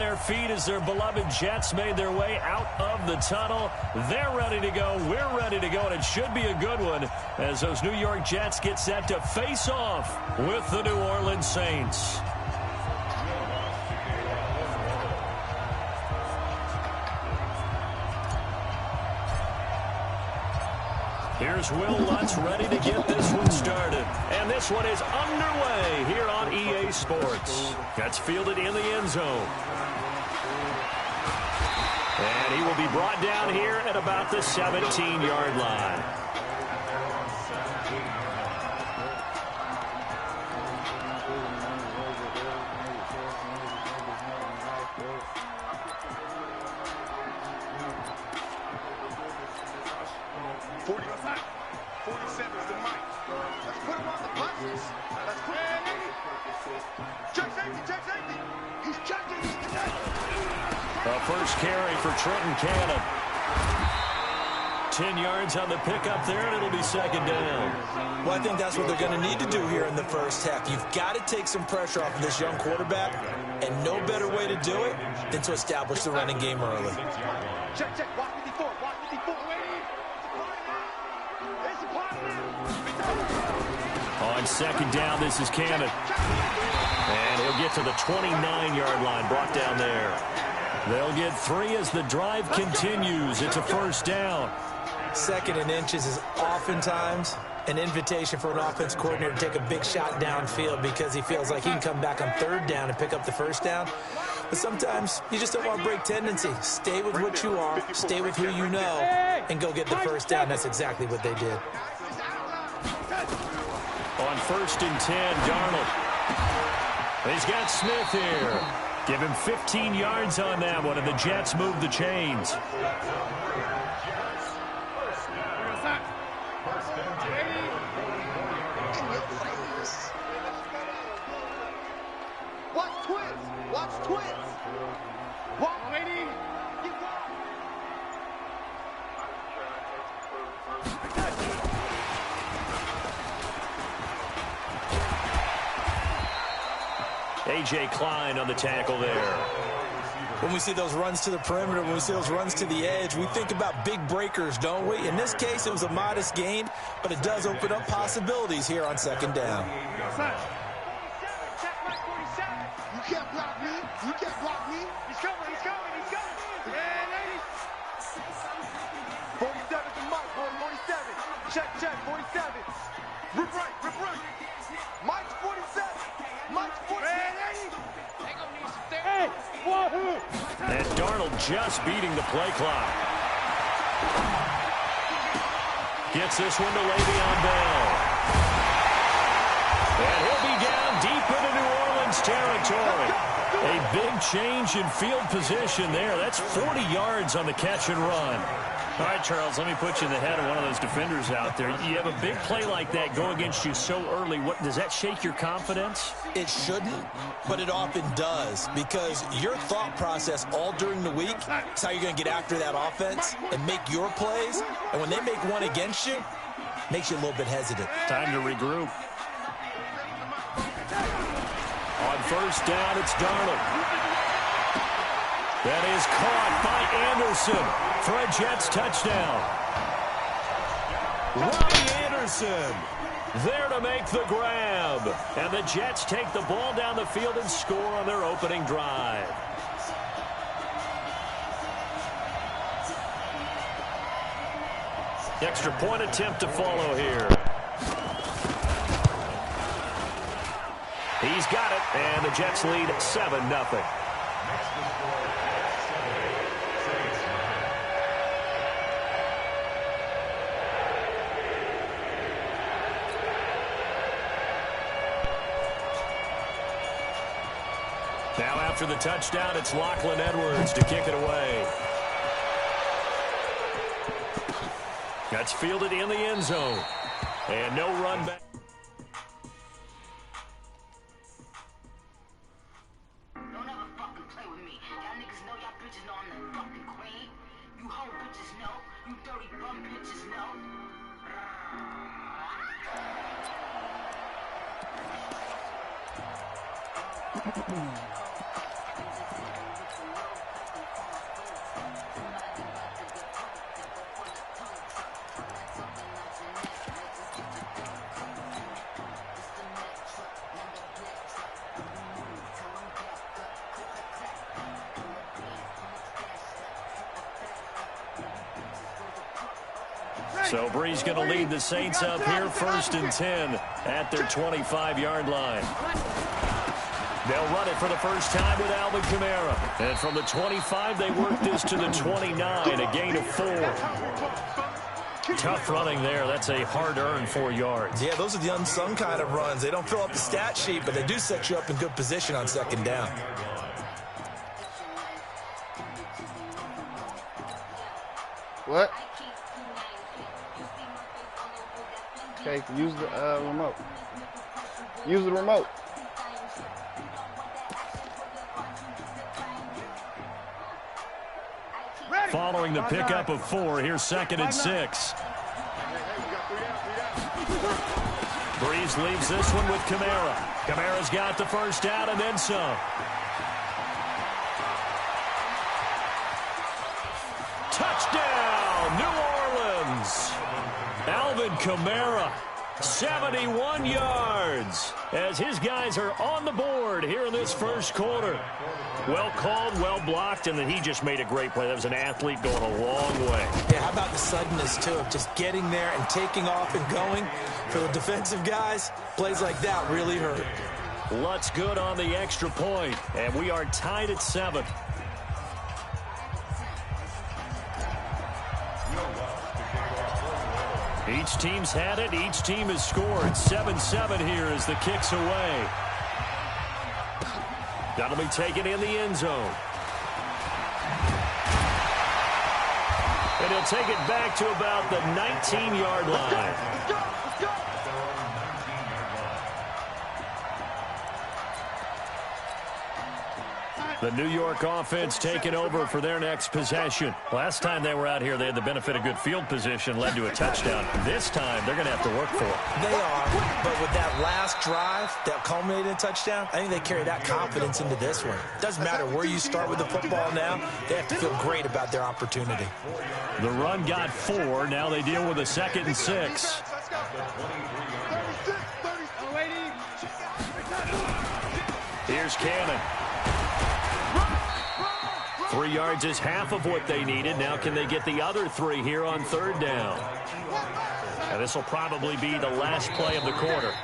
Their feet as their beloved Jets made their way out of the tunnel. They're ready to go. We're ready to go, and it should be a good one as those New York Jets get set to face off with the New Orleans Saints. Here's Will Lutz ready to get this one started. And this one is underway here on EA Sports. That's fielded in the end zone. And he will be brought down here at about the 17-yard line. First carry for Trenton Cannon. 10 yards on the pickup there, and it'll be second down. Well, I think that's what they're going to need to do here in the first half. You've got to take some pressure off of this young quarterback, and no better way to do it than to establish the running game early. Check, check. Watch 54. Watch 54. On second down, this is Cannon. And he'll get to the 29-yard line, brought down there. They'll get 3 as the drive continues. It's a first down. Second and inches is oftentimes an invitation for an offense coordinator to take a big shot downfield because he feels like he can come back on third down and pick up the first down. But sometimes you just don't want to break tendency. Stay with what you are, stay with who you know, and go get the first down. That's exactly what they did. On first and 10, Darnold. He's got Smith here. Give him 15 yards on that one, and the Jets move the chains. Watch twins. Watch twins. Walk, lady. A.J. Klein on the tackle there. When we see those runs to the perimeter, when we see those runs to the edge, we think about big breakers, don't we? In this case, it was a modest gain, but it does open up possibilities here on second down. You can't block me. You can't block me. He's coming. He's coming. He's coming. 47 to Mike, boy. 47. Check, check. 47. Rip right. Rip right. Mike's 47. Mike's 47. Hey, wahoo! And Darnold just beating the play clock. Gets this one to Le'Veon Bell. And he'll be down deep into New Orleans territory. A big change in field position there. That's 40 yards on the catch and run. All right, Charles, let me put you in the head of one of those defenders out there. You have a big play like that go against you so early. What does that shake your confidence? It shouldn't, but it often does because your thought process all during the week is how you're going to get after that offense and make your plays. And when they make one against you, it makes you a little bit hesitant. Time to regroup. On first down, it's Darnold. That is caught by Anderson for a Jets touchdown. Robbie Anderson there to make the grab. And the Jets take the ball down the field and score on their opening drive. Extra point attempt to follow here. He's got it, and the Jets lead 7-0. Now after the touchdown, it's Lachlan Edwards to kick it away. That's fielded in the end zone. And no run back. Don't ever fucking play with me. Y'all niggas know y'all bitches know I'm the fucking queen. You hoe bitches know. You dirty bum bitches know. So Bree's going to lead the Saints up here 1st and 10 at their 25-yard line. They'll run it for the first time with Alvin Kamara. And from the 25, they work this to the 29, a gain of 4. Tough running there. That's a hard-earned 4 yards. Yeah, those are the unsung kind of runs. They don't fill up the stat sheet, but they do set you up in good position on 2nd down. What? Okay, use the remote. Use the remote. Following the pickup of 4, here's 2nd and 6. Breeze leaves this one with Kamara. Kamara's got the first down and then some. Touchdown, New Orleans. Alvin Kamara, 71 yards, as his guys are on the board here in this first quarter. Well called, well blocked, and then he just made a great play. That was an athlete going a long way. Yeah, how about the suddenness, too, of just getting there and taking off and going? For the defensive guys, plays like that really hurt. Lutz good on the extra point, and we are tied at 7. Each team's had it. Each team has scored. 7-7 here as the kick's away. That'll be taken in the end zone. And he'll take it back to about the 19-yard line. The New York offense taking over for their next possession. Last time they were out here, they had the benefit of good field position, led to a touchdown. This time, they're going to have to work for it. They are, but with that last drive that culminated in a touchdown, I think they carry that confidence into this one. Doesn't matter where you start with the football now, they have to feel great about their opportunity. The run got 4. Now they deal with a 2nd and 6. Here's Cannon. 3 yards is half of what they needed. Now can they get the other 3 here on 3rd down? And this will probably be the last play of the quarter.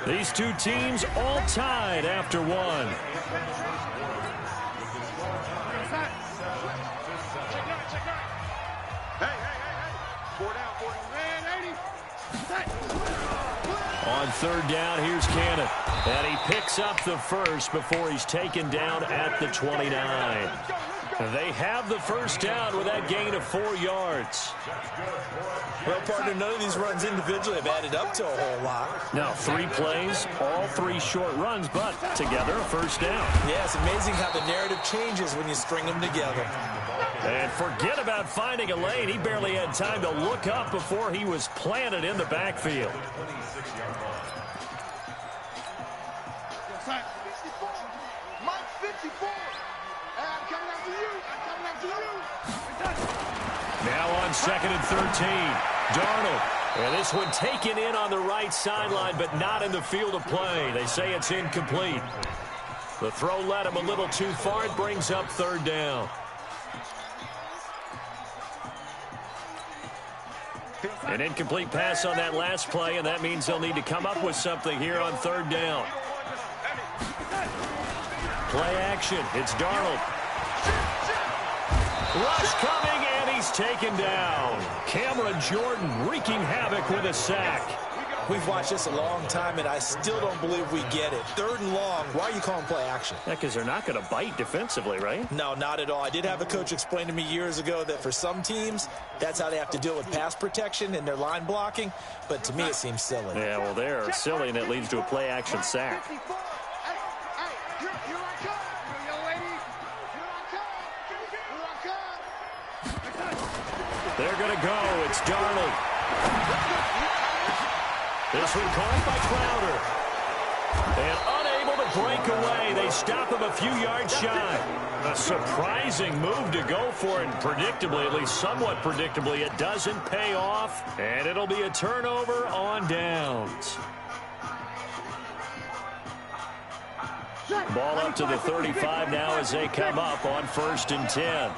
These two teams all tied after 1. On 3rd down, here's Cannon. And he picks up the first before he's taken down at the 29. They have the first down with that gain of 4 yards. Well, partner, none of these runs individually have added up to a whole lot. Now, 3 plays, all 3 short runs, but together a first down. Yeah, it's amazing how the narrative changes when you string them together. And forget about finding a lane. He barely had time to look up before he was planted in the backfield. Now on 2nd and 13, Darnold. And this one taken in on the right sideline, but not in the field of play. They say it's incomplete. The throw led him a little too far. It brings up 3rd down. An incomplete pass on that last play, and that means they'll need to come up with something here on 3rd down. Play action. It's Darnold. Rush coming, and he's taken down. Cameron Jordan wreaking havoc with a sack. We've watched this a long time, and I still don't believe we get it. 3rd and long. Why are you calling play action? Yeah, because they're not going to bite defensively, right? No, not at all. I did have a coach explain to me years ago that for some teams, that's how they have to deal with pass protection and their line blocking. But to me, it seems silly. Yeah, well, they're silly, and it leads to a play action sack. They're going to go. It's Darnold. This one caught by Crowder. And unable to break away. They stop him a few yards shy. A surprising move to go for it. And predictably, at least somewhat predictably, it doesn't pay off. And it'll be a turnover on downs. Ball up to the 35 now as they come up on 1st and 10.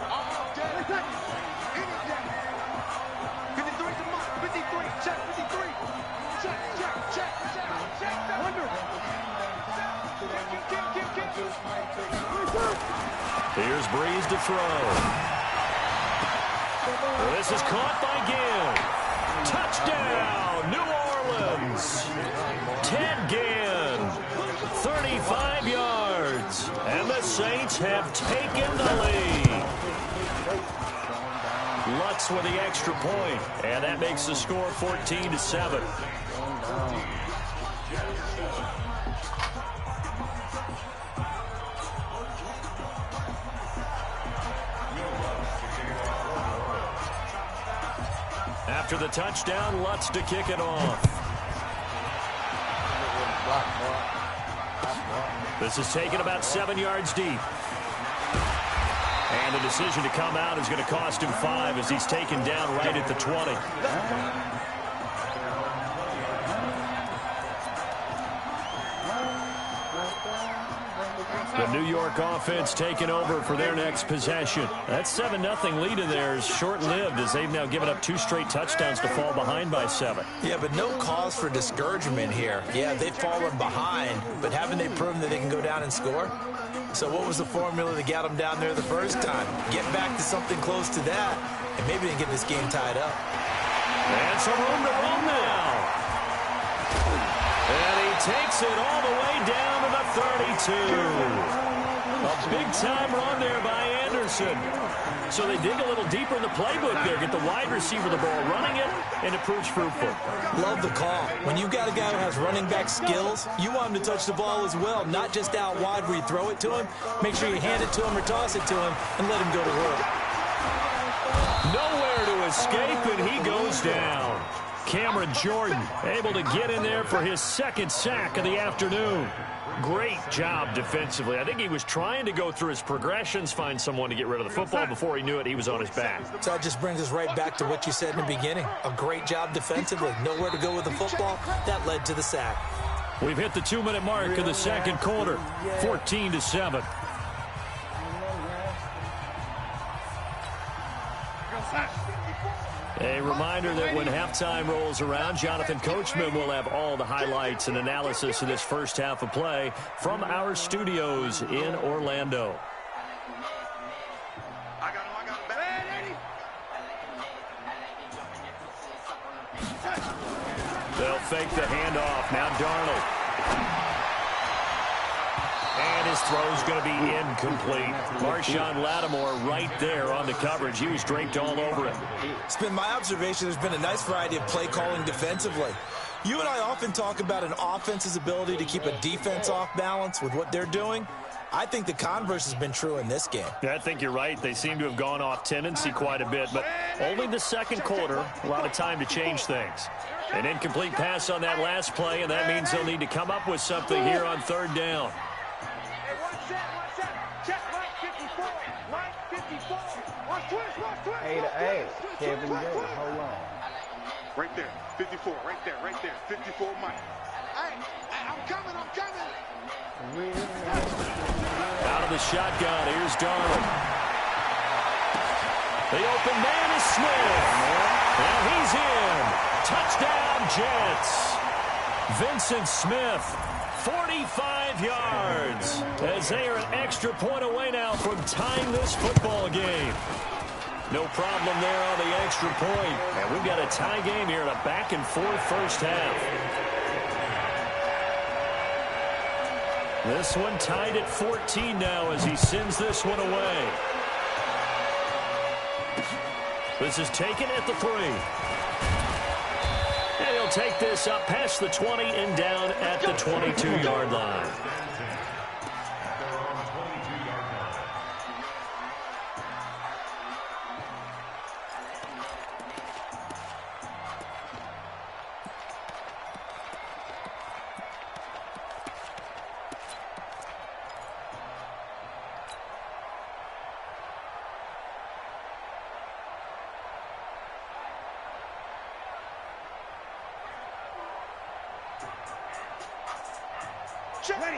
Here's Breeze to throw. This is caught by Ginn. Touchdown, New Orleans. Ted Ginn, 35 yards. And the Saints have taken the lead. Lutz with the extra point, and that makes the score 14-7. After the touchdown, Lutz to kick it off. This is taken about 7 yards deep. And the decision to come out is going to cost him 5 as he's taken down right at the 20. The New York offense taking over for their next possession. That 7-0 lead of theirs short-lived as they've now given up 2 straight touchdowns to fall behind by 7. Yeah, but no cause for discouragement here. Yeah, they've fallen behind, but haven't they proven that they can go down and score? So what was the formula that got them down there the first time? Get back to something close to that, and maybe they can get this game tied up. And some room to run now. And he takes it all the way down to the 32. A big-time run there by Anderson. So they dig a little deeper in the playbook there, get the wide receiver the ball, running it, and it proves fruitful. Love the call. When you've got a guy who has running back skills, you want him to touch the ball as well, not just out wide where you throw it to him. Make sure you hand it to him or toss it to him and let him go to work. Nowhere to escape, and he goes down. Cameron Jordan able to get in there for his 2nd sack of the afternoon. Great job defensively. I think he was trying to go through his progressions, find someone to get rid of the football. Before he knew it, he was on his back. So that just brings us right back to what you said in the beginning. A great job defensively. Nowhere to go with the football. That led to the sack. We've hit the 2-minute mark of the second quarter. 14-7. A reminder that when halftime rolls around, Jonathan Coachman will have all the highlights and analysis of this first half of play from our studios in Orlando. They'll fake the handoff. Now Darnold. And his throw's going to be incomplete. Marshawn Lattimore right there on the coverage. He was draped all over it. It's been my observation there's been a nice variety of play calling defensively. You and I often talk about an offense's ability to keep a defense off balance with what they're doing. I think the converse has been true in this game. Yeah, I think you're right. They seem to have gone off tendency quite a bit, but only the second quarter, a lot of time to change things. An incomplete pass on that last play, and that means they'll need to come up with something here on 3rd down. Hey to A, Kevin Day, hold on. Right there, 54, right there, 54 Mike. Hey, I'm coming. Out of the shotgun, here's Darnold. The open man is Smith. And he's in. Touchdown, Jets. Vincent Smith, 45 yards, as they are an extra point away now from tying this football game. No problem there on the extra point. And we've got a tie game here in a back-and-forth first half. This one tied at 14 now as he sends this one away. This is taken at the 3. And he'll take this up past the 20 and down at the 22-yard line.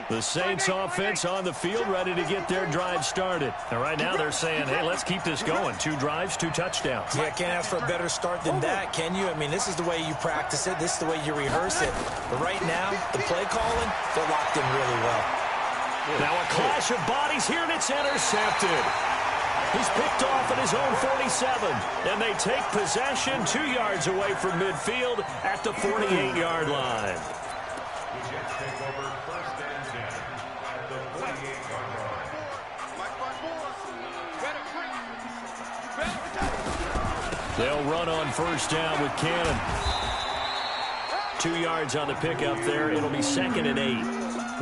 The Saints offense on the field, ready to get their drive started. And right now they're saying, hey, let's keep this going. 2 drives, 2 touchdowns. Yeah, can't ask for a better start than that, can you? I mean, this is the way you practice it. This is the way you rehearse it. But right now, the play calling, they're locked in really well. Now a clash of bodies here, and it's intercepted. He's picked off at his own 47, and they take possession 2 yards away from midfield at the 48-yard line. They'll run on first down with Cannon. 2 yards on the pickup there. It'll be 2nd and 8.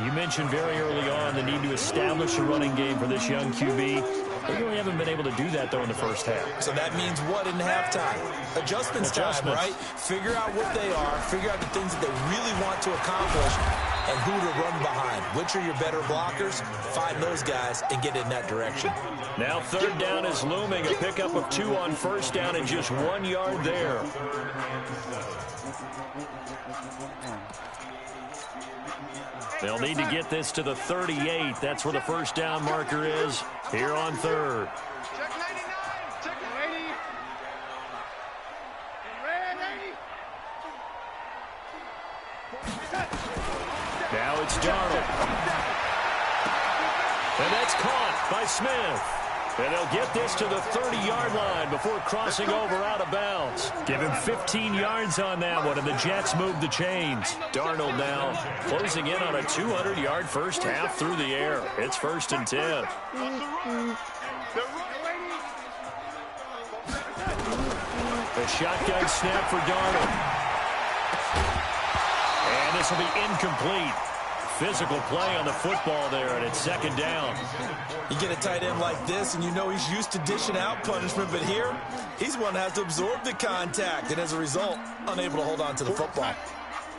You mentioned very early on the need to establish a running game for this young QB. They really haven't been able to do that, though, in the first half. So that means what in halftime? Adjustments time, right? Figure out what they are, figure out the things that they really want to accomplish, and who to run behind. Which are your better blockers? Find those guys and get in that direction. Now 3rd down is looming. A pickup of 2 on first down and just 1 yard there. They'll need to get this to the 38. That's where the first down marker is here on 3rd. Check 99. Check 80. Red 80. Now it's Darnold. And that's caught by Smith. And they'll get this to the 30-yard line before crossing over out of bounds. Give him 15 yards on that one, and the Jets move the chains. Darnold now closing in on a 200-yard first half through the air. It's 1st and 10. The shotgun snap for Darnold. And this will be incomplete. Physical play on the football there, and it's 2nd down. You get a tight end like this, and you know he's used to dishing out punishment, but here, he's one that has to absorb the contact, and as a result, unable to hold on to the football.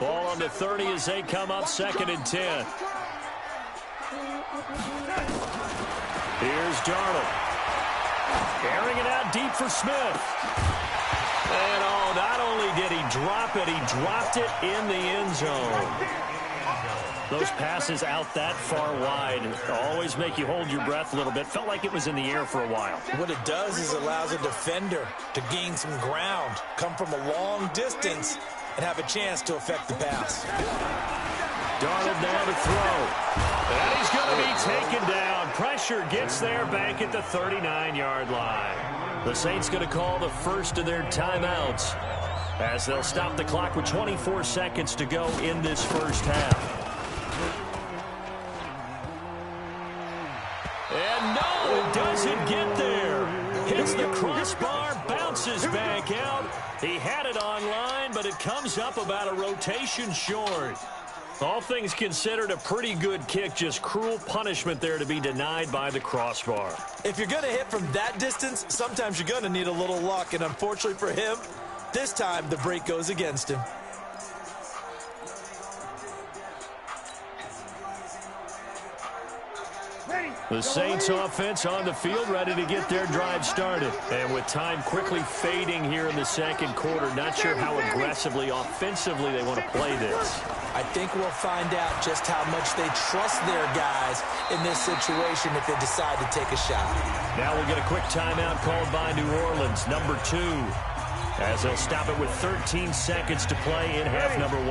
Ball on the 30 as they come up 2nd and 10. Here's Darnold. Airing it out deep for Smith. And not only did he drop it, he dropped it in the end zone. Those passes out that far wide always make you hold your breath a little bit. Felt like it was in the air for a while. What it does is allows a defender to gain some ground, come from a long distance, and have a chance to affect the pass. Darnold now to throw. And he's going to be taken down. Pressure gets there back at the 39-yard line. The Saints going to call the first of their timeouts as they'll stop the clock with 24 seconds to go in this first half. And no, it doesn't get there. Hits the crossbar, bounces back out. He had it online, but it comes up about a rotation short. All things considered, a pretty good kick, just cruel punishment there to be denied by the crossbar. If you're going to hit from that distance, sometimes you're going to need a little luck, and unfortunately for him, this time the break goes against him. The Saints offense on the field, ready to get their drive started. And with time quickly fading here in the second quarter, not sure how aggressively, offensively they want to play this. I think we'll find out just how much they trust their guys in this situation if they decide to take a shot. Now we'll get a quick timeout called by New Orleans, number 2. As they'll stop it with 13 seconds to play in half number 1.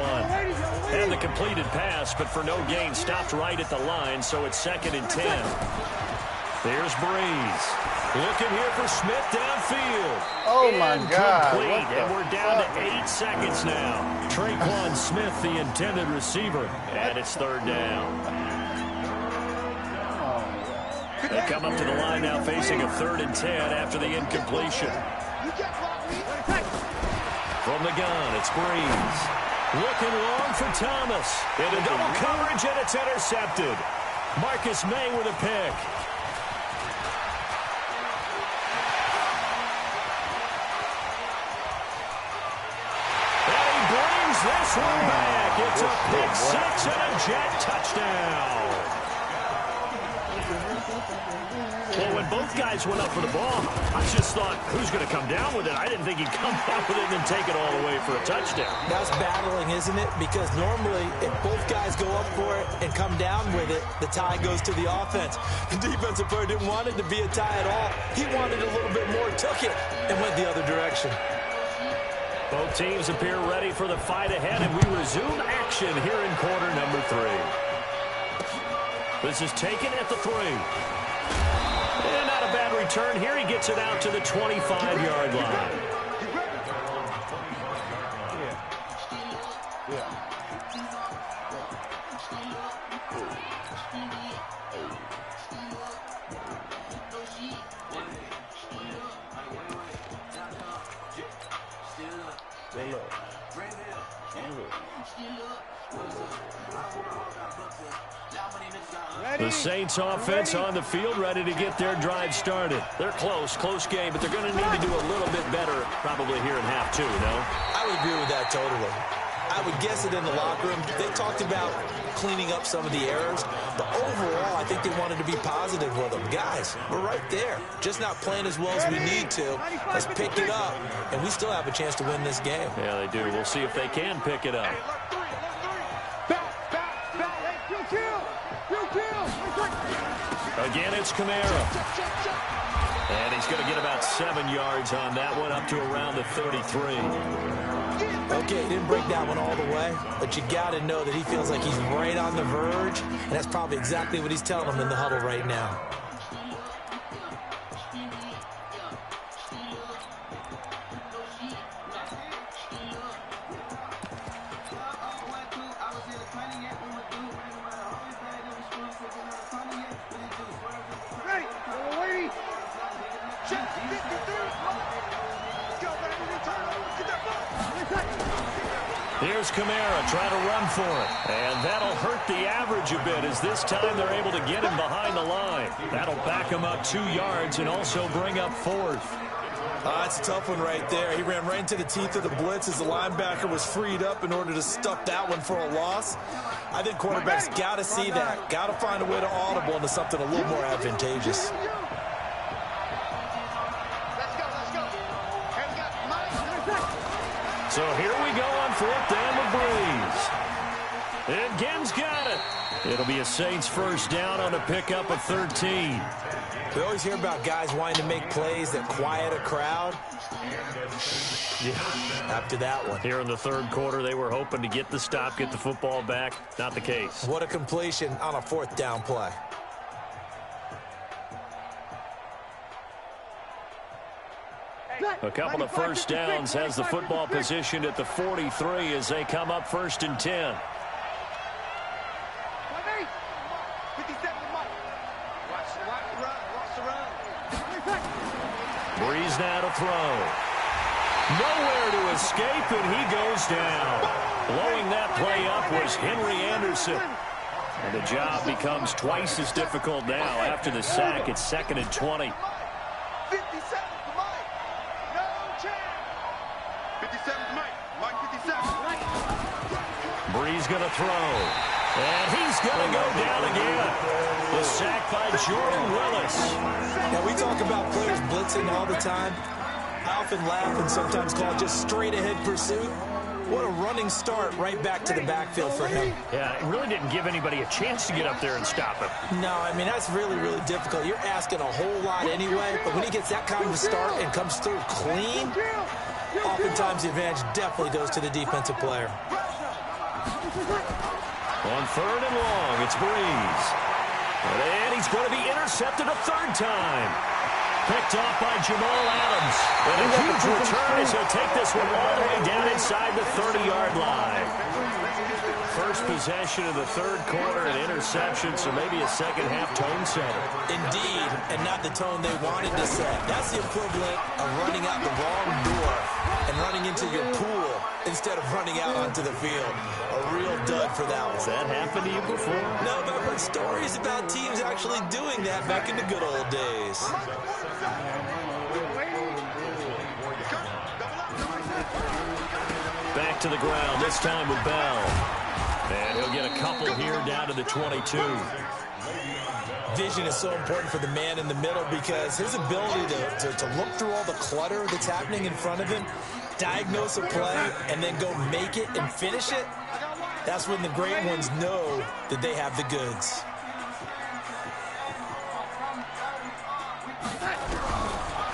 And the completed pass, but for no gain, stopped right at the line, so it's 2nd and 10. There's Breeze. Looking here for Smith downfield. Oh, my God. Complete, and we're down to 8 seconds now. Traquan Smith, the intended receiver, and it's 3rd down. They come up to the line now facing a 3rd and 10 after the incompletion. From the gun, it's Breeze. Looking long for Thomas. Into double coverage, and it's intercepted. Marcus May with a pick. And he brings this one back. It's a pick 6 and a Jet touchdown. Well, when both guys went up for the ball, I just thought, who's going to come down with it? I didn't think he'd come down with it and then take it all the way for a touchdown. That's battling, isn't it? Because normally, if both guys go up for it and come down with it, the tie goes to the offense. The defensive player didn't want it to be a tie at all. He wanted a little bit more, took it, and went the other direction. Both teams appear ready for the fight ahead, and we resume action here in quarter number 3. This is taken at the 3. And not a bad return here. He gets it out to the 25-yard line. The Saints offense on the field, ready to get their drive started. They're close game, but they're going to need to do a little bit better probably here in half 2, no? I would agree with that totally. I would guess it in the locker room. They talked about cleaning up some of the errors, but overall, I think they wanted to be positive with them. Guys, we're right there. Just not playing as well as we need to. Let's pick it up, and we still have a chance to win this game. Yeah, they do. We'll see if they can pick it up. Again, it's Kamara. And he's going to get about 7 yards on that one, up to around the 33. Okay, he didn't break that one all the way, but you got to know that he feels like he's right on the verge, and that's probably exactly what he's telling them in the huddle right now. Here's Kamara trying to run for it. And that'll hurt the average a bit as this time they're able to get him behind the line. That'll back him up 2 yards and also bring up 4th. That's a tough one right there. He ran right into the teeth of the blitz as the linebacker was freed up in order to stuff that one for a loss. I think quarterbacks got to see that. Got to find a way to audible into something a little more advantageous. So here we go on 4th down with Breeze. And Gen's got it. It'll be a Saints first down on a pickup of 13. We always hear about guys wanting to make plays that quiet a crowd. Yeah, after that one. Here in the 3rd quarter, they were hoping to get the stop, get the football back. Not the case. What a completion on a 4th down play. A couple of first downs has the football positioned at the 43 as they come up 1st and 10. Breeze now to throw. Nowhere to escape, and he goes down. Blowing that play up was Henry Anderson. And the job becomes twice as difficult now after the sack. It's 2nd and 20. 57 to Mike. No chance. 57 to Mike. Mike 57. Breeze going to throw. And he's going to go down again. The sack by Jordan Willis. Now, we talk about players blitzing all the time. I often laugh and sometimes call it just straight-ahead pursuit. What a running start right back to the backfield for him. Yeah, it really didn't give anybody a chance to get up there and stop him. No, I mean, that's really, really difficult. You're asking a whole lot anyway, but when he gets that kind of a start and comes through clean, oftentimes the advantage definitely goes to the defensive player. On 3rd and long, it's Breeze. And he's going to be intercepted a 3rd time. Picked off by Jamal Adams. And a huge return as he'll take this one all the way down inside the 30-yard line. First possession of the 3rd quarter, an interception, so maybe a second-half tone setter. Indeed, and not the tone they wanted to set. That's the equivalent of running out the wrong door and running into your pool instead of running out onto the field. A real dud for that one. Has that happened to you before? No, but I've heard stories about teams actually doing that back in the good old days. Back to the ground, this time with Bell. And he'll get a couple here down to the 22. Vision is so important for the man in the middle because his ability to look through all the clutter that's happening in front of him, diagnose a play, and then go make it and finish it, that's when the great ones know that they have the goods.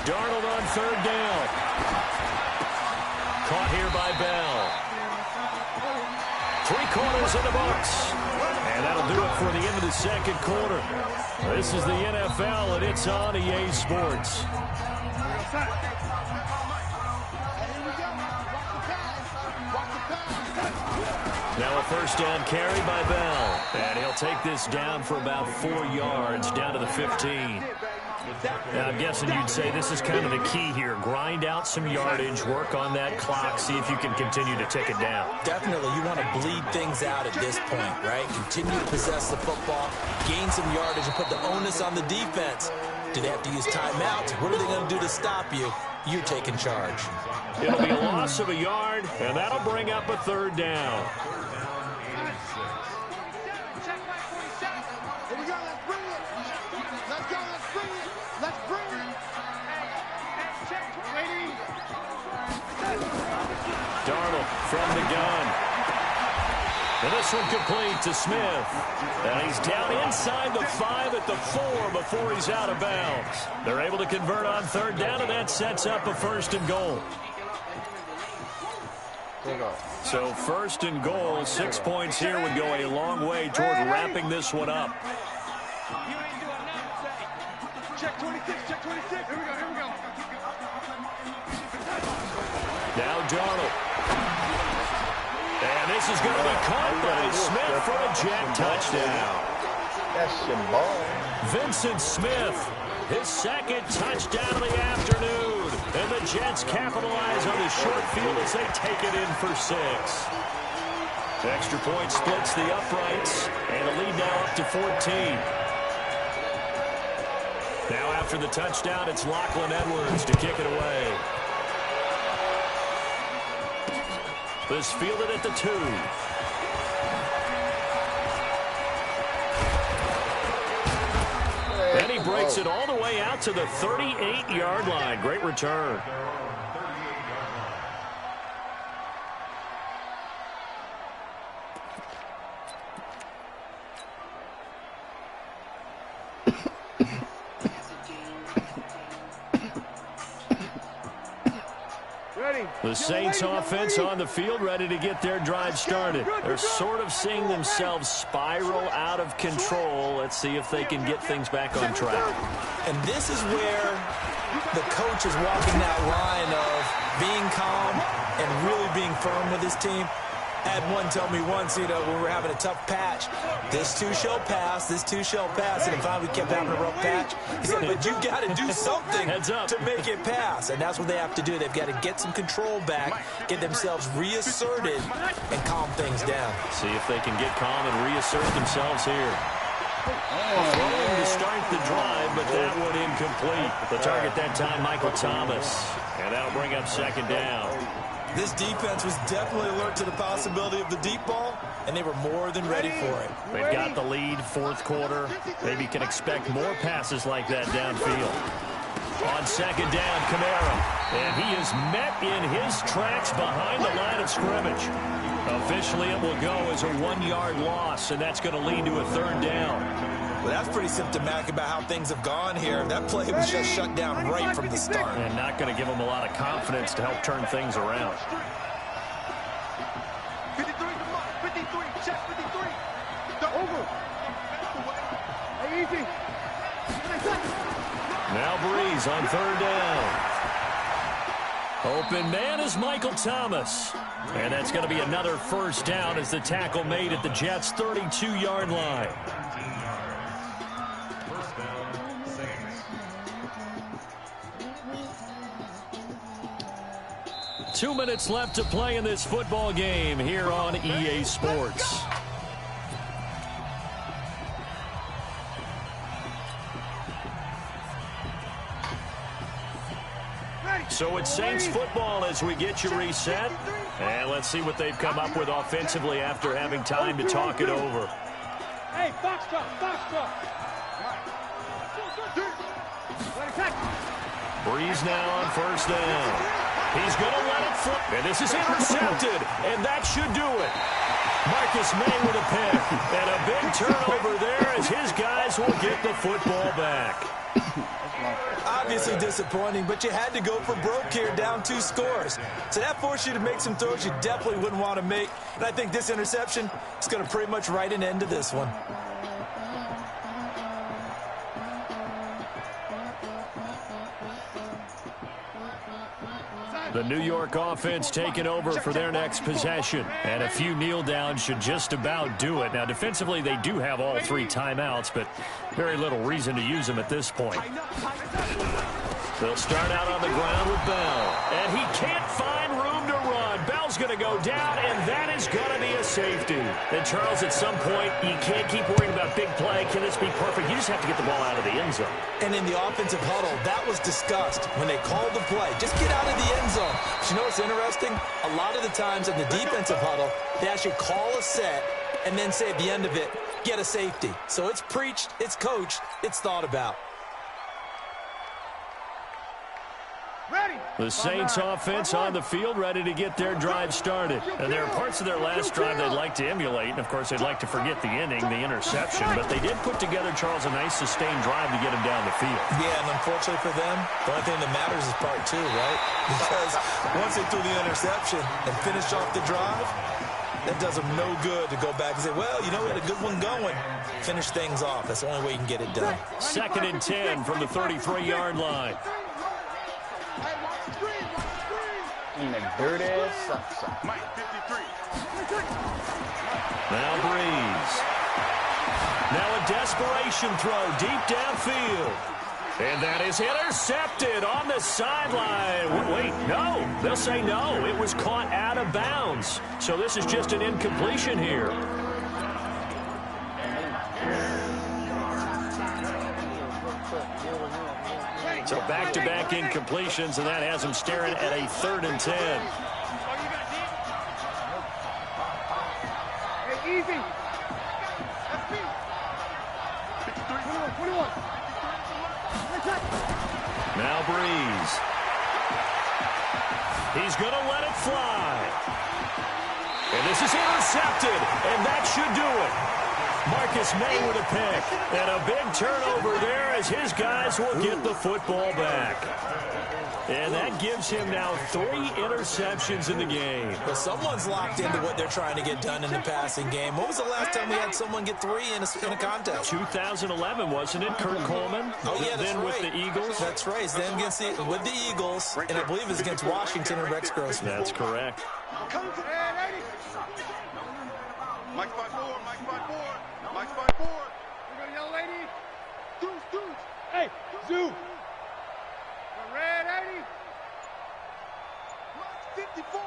Darnold on 3rd down. Caught here by Bell. 3 quarters in the books. And And that'll do it for the end of the second quarter. This is the NFL, and it's on EA Sports. Now a first down carry by Bell. And he'll take this down for about 4 yards, down to the 15. Now, I'm guessing you'd say this is kind of the key here. Grind out some yardage, work on that clock, see if you can continue to tick it down. Definitely, you want to bleed things out at this point, right? Continue to possess the football, gain some yardage, and put the onus on the defense. Do they have to use timeouts? What are they going to do to stop you? You're taking charge. It'll be a loss of a yard, and that'll bring up a third down. Darnold from the gun. And this one complete to Smith. And he's down inside the 5 at the 4 before he's out of bounds. They're able to convert on third down, and that sets up a first and goal. So first and goal, 6 points here would go a long way toward wrapping this one up. Check 26, check 26. Here we go, here we go. Now Darnold. And this is going to be caught by Smith for a jet touchdown. That's your ball. Vincent Smith, his second touchdown of the afternoon. And the Jets capitalize on the short field as they take it in for 6. Extra point splits the uprights, and the lead now up to 14. Now after the touchdown, it's Lachlan Edwards to kick it away. This fielded at the 2. And he breaks it all the way out to the 38-yard line. Great return. The Saints offense on the field, ready to get their drive started. They're sort of seeing themselves spiral out of control. Let's see if they can get things back on track. And this is where the coach is walking that line of being calm and really being firm with his team. I had one tell me once, when we were having a tough patch, this too shall pass, this too shall pass. And finally we kept having a rough patch. He said, but you've got to do something to make it pass. And that's what they have to do. They've got to get some control back, get themselves reasserted, and calm things down. See if they can get calm and reassert themselves here. Throwing to start the drive, but that one incomplete. The target that time, Michael Thomas. And that'll bring up second down. This defense was definitely alert to the possibility of the deep ball, and they were more than ready for it. They've got the lead, fourth quarter. Maybe can expect more passes like that downfield. On second down, Kamara. And he is met in his tracks behind the line of scrimmage. Officially, it will go as a 1-yard loss, and that's going to lead to a third down. Well, that's pretty symptomatic about how things have gone here. That play was just shut down right from the start. And not going to give them a lot of confidence to help turn things around. 53, 53, check 53. Over. Hey, easy. Now Breeze on third down. Open man is Michael Thomas. And that's going to be another first down as the tackle made at the Jets' 32-yard line. 2 minutes left to play in this football game here on EA Sports. So it's Saints football as we get you reset. And let's see what they've come up with offensively after having time to talk it over. Hey, box drop, box drop. Breeze now on first down. He's going to let it flip. And this is intercepted. And that should do it. Marcus May with a pick. And a big turnover there as his guys will get the football back. I obviously disappointing, but you had to go for broke here, down 2 scores. So that forced you to make some throws you definitely wouldn't want to make. And I think this interception is going to pretty much write an end to this one. The New York offense taking over for their next possession. And a few kneel downs should just about do it. Now, defensively, they do have all 3 timeouts, but very little reason to use them at this point. They'll start out on the ground with Bell. And he can't find room to run. Bell's going to go down, and that is going to be a safety. And, Charles, at some point, you can't keep worrying about big play. Can this be perfect? You just have to get the ball out of the end zone. And in the offensive huddle, that was discussed when they called the play. Just get out of the end zone. But you know what's interesting? A lot of the times in the defensive huddle, they actually call a set and then say at the end of it, get a safety. So it's preached, it's coached, it's thought about. The Saints offense on the field, ready to get their drive started. And there are parts of their last drive they'd like to emulate. And, of course, they'd like to forget the inning, the interception. But they did put together, Charles, a nice sustained drive to get him down the field. Yeah, and unfortunately for them, the only thing that matters is part 2, right? Because once they threw the interception and finished off the drive, that does them no good to go back and say, well, you know, we had a good one going. Finish things off. That's the only way you can get it done. 2nd and 10 from the 33-yard line. In the dirty sucks. Mike 53. Now Breeze. Now a desperation throw deep downfield. And that is intercepted on the sideline. Wait, no. They'll say no. It was caught out of bounds. So this is just an incompletion here. So back-to-back incompletions, and that has him staring at a 3rd and 10. Hey, easy. That's me. 21. Now Breeze. He's going to let it fly. And this is intercepted, and that should do it. Marcus May with a pick. And a big turnover there as his guys will get the football back. And that gives him now 3 interceptions in the game. Well, someone's locked into what they're trying to get done in the passing game. When was the last time we had someone get 3 in a contest? 2011, wasn't it? Kurt Coleman? Oh, yeah, that's then right. with the Eagles? That's right. Then with the Eagles, and I believe it's against Washington and Rex Grossman. That's correct. Mike's by 4. Mike's by 4. Mike's by 4. We got a young lady. Deuce. Hey, Zoo. The red 80. Mike's 54.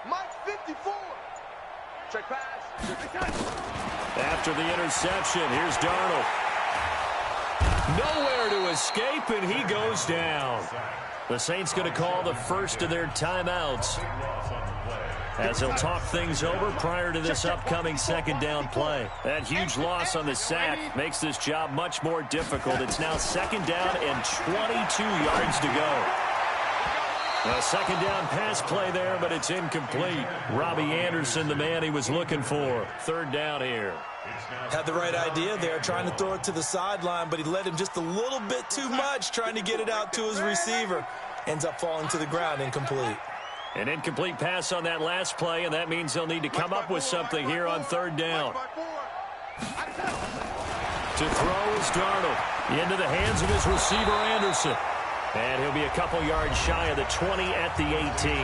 Mike's 54. Check pass. After the interception, here's Darnold. Nowhere to escape, and he goes down. The Saints going to call the first of their timeouts as they'll talk things over prior to this upcoming 2nd down play. That huge loss on the sack makes this job much more difficult. It's now 2nd down and 22 yards to go. A 2nd down pass play there, but it's incomplete. Robbie Anderson, the man he was looking for. 3rd down here. Had the right idea there, trying to throw it to the sideline, but he let him just a little bit too much, trying to get it out to his receiver. Ends up falling to the ground, incomplete. An incomplete pass on that last play, and that means they'll need to come up with something here on 3rd down. To throw is Darnold into the hands of his receiver, Anderson. And he'll be a couple yards shy of the 20 at the 18.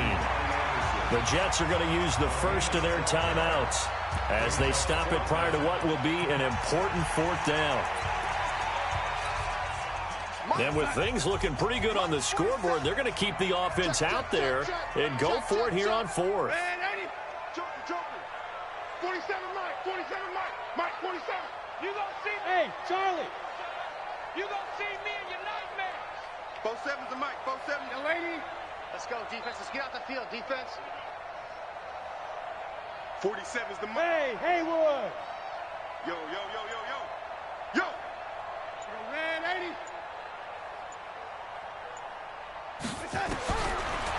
The Jets are going to use the first of their timeouts as they stop it prior to what will be an important 4th down. And with things looking pretty good on the scoreboard, they're going to keep the offense out there and go for it here on 4th. 47 Mike, 47. You gonna see, hey, Charlie, you gonna see me in your nightmares. 47's the Mike, 47, young lady. Let's go, defense. Let's get out the field, defense. 47's the Mike. Hey, Haywood. Yo. Red 80.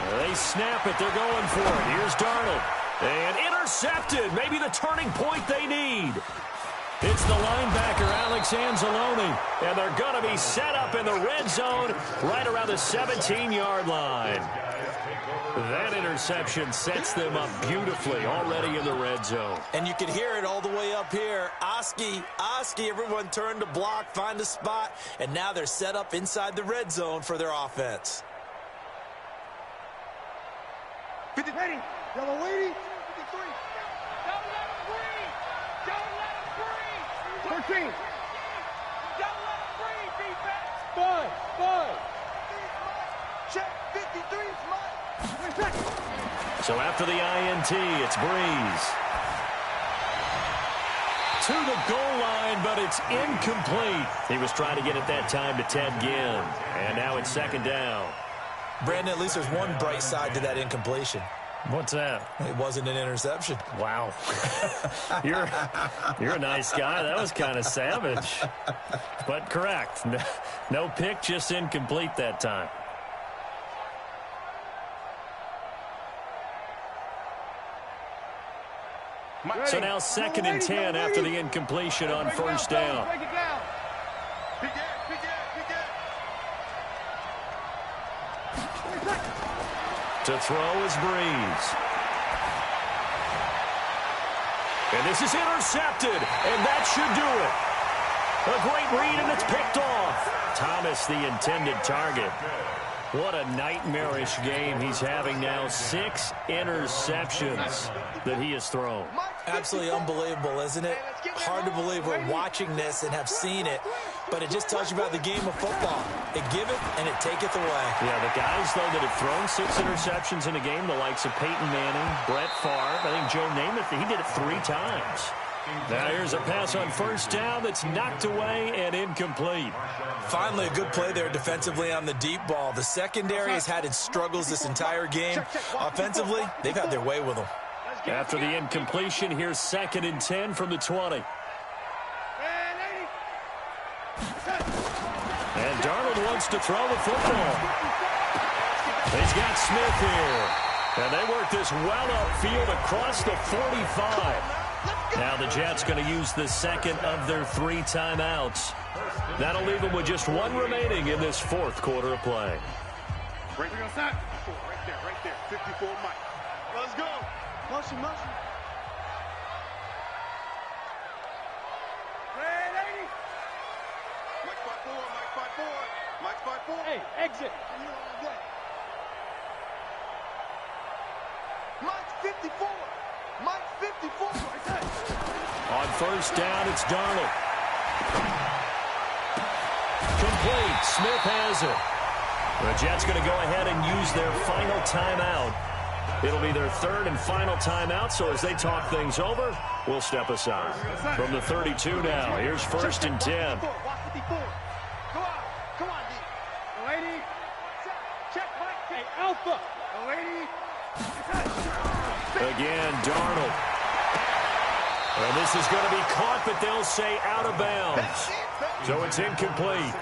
They snap it. They're going for it. Here's Darnold. And intercepted. Maybe the turning point they need. It's the linebacker, Alex Anzalone, and they're going to be set up in the red zone right around the 17-yard line. That interception sets them up beautifully already in the red zone. And you can hear it all the way up here. Oski, everyone turned to block, find a spot, and now they're set up inside the red zone for their offense. 50 ready. Yellow lady. 53. Don't let him breathe. Don't let him breathe. 13. Don't let him breathe, defense. Five. Check. 53 is mine. So after the INT, it's Breeze. To the goal line, but it's incomplete. He was trying to get it that time to Ted Ginn. And now it's second down. Brandon, at least there's one bright side to that incompletion. What's that? It wasn't an interception. Wow. You're a nice guy. That was kind of savage. But correct. No pick, just incomplete that time. So now second and 10 after the incompletion on first down. Break it down. Big Ed. To throw is Breeze. And this is intercepted, and that should do it. A great read, and it's picked off. Thomas, the intended target. What a nightmarish game he's having now. 6 interceptions that he has thrown. Absolutely unbelievable, isn't it? Hard to believe we're watching this and have seen it, but it just tells you about the game of football. It giveth and it taketh away. Yeah, the guys, though, that have thrown 6 interceptions in a game, the likes of Peyton Manning, Brett Favre, I think Joe Namath, he did it 3 times. Now here's a pass on first down that's knocked away and incomplete. Finally, a good play there defensively on the deep ball. The secondary has had its struggles this entire game. Offensively, they've had their way with them. After the incompletion, here's second and 10 from the 20. And Darnold wants to throw the football. He's got Smith here. And they work this well upfield across the 45. Now the Jets going to use the second of their 3 timeouts. That'll leave them with just 1 remaining in this 4th quarter of play. Right there. 54 Mike. Let's go. Motion. Red 80. Mike 5-4. Hey, exit. Mike 54. On first down, it's Darnold. Complete. Smith has it. The Jets going to go ahead and use their final timeout. It'll be their 3rd and final timeout, so as they talk things over, we'll step aside. From the 32 now, here's first and 10. Come on, D. Lady. Check, Mike. Hey, Alpha. Lady. Again, Darnold. And this is going to be caught, but they'll say out of bounds. So it's incomplete.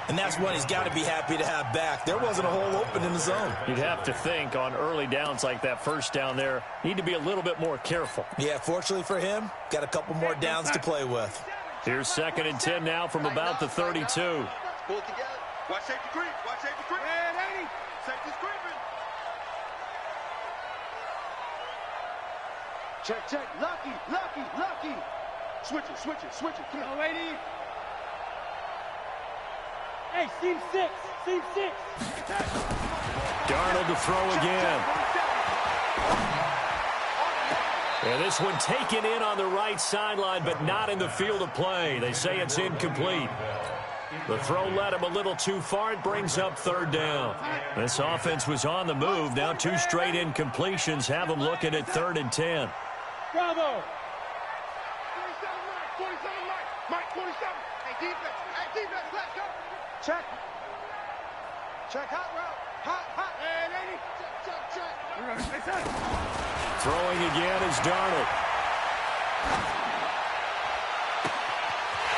And that's one he's got to be happy to have back. There wasn't a hole open in the zone. You'd have to think on early downs like that first down there, need to be a little bit more careful. Yeah, fortunately for him, got a couple more downs to play with. Here's second and 10 now from about the 32. Pull it together. Watch safety creep. Red 80. Safety's creeping. Check. Lucky. Switch it. Come on, lady. Hey, seam 6. Darnold to throw again. And this one taken in on the right sideline, but not in the field of play. They say it's incomplete. The throw led him a little too far. It brings up 3rd down. This offense was on the move. Now 2 straight incompletions have them looking at 3rd and 10. Bravo. 47 Mike. 47. Hey, defense, let's go. Check, hot route. Hot. And 80. Check. Throwing again is Darnold.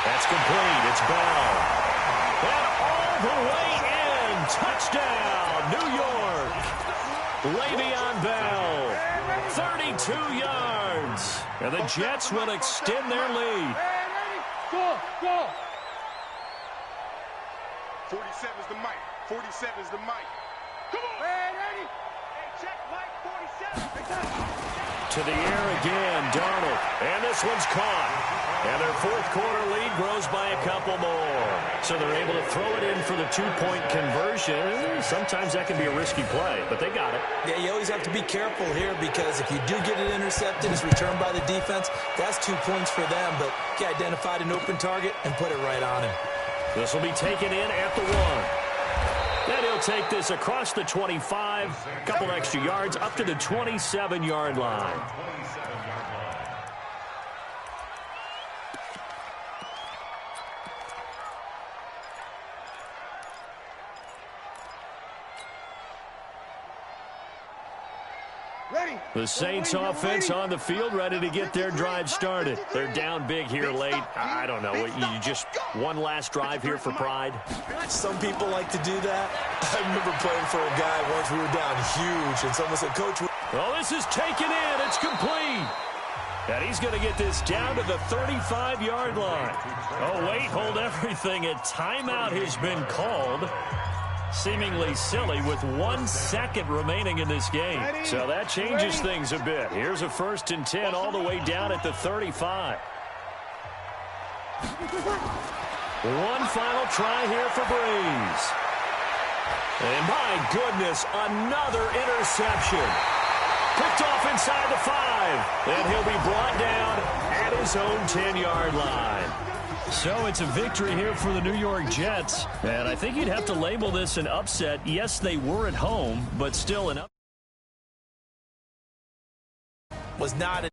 That's complete. It's Bell. And all the way in. Touchdown, New York. Le'Veon Bell. 32 yards. And the Jets will extend their lead. Go. 47's the mic. 47's the mic. Come on. Ready. Hey, check Mike 47. To the air again, Darnold. And this one's caught. And their fourth quarter lead grows by a couple more. So they're able to throw it in for the two-point conversion. Sometimes that can be a risky play, but they got it. Yeah, you always have to be careful here because if you do get it intercepted, it's returned by the defense. That's 2 points for them, but he identified an open target and put it right on him. This will be taken in at the 1. Then he'll take this across the 25, a couple extra yards, up to the 27-yard line. The Saints offense on the field, ready to get their drive started. They're down big here late. I don't know. You just one last drive here for pride? Some people like to do that. I remember playing for a guy once we were down huge, and someone said, Coach... Oh, this is taken in. It's complete. And he's going to get this down to the 35-yard line. Oh, wait, hold everything. A timeout has been called. Seemingly silly with 1 second remaining in this game. So that changes things a bit. Here's a 1st and 10 all the way down at the 35. One final try here for Breeze. And my goodness, another interception. Picked off inside the 5. And he'll be brought down at his own 10-yard line. So it's a victory here for the New York Jets. And I think you'd have to label this an upset. Yes, they were at home, but still an upset. Was not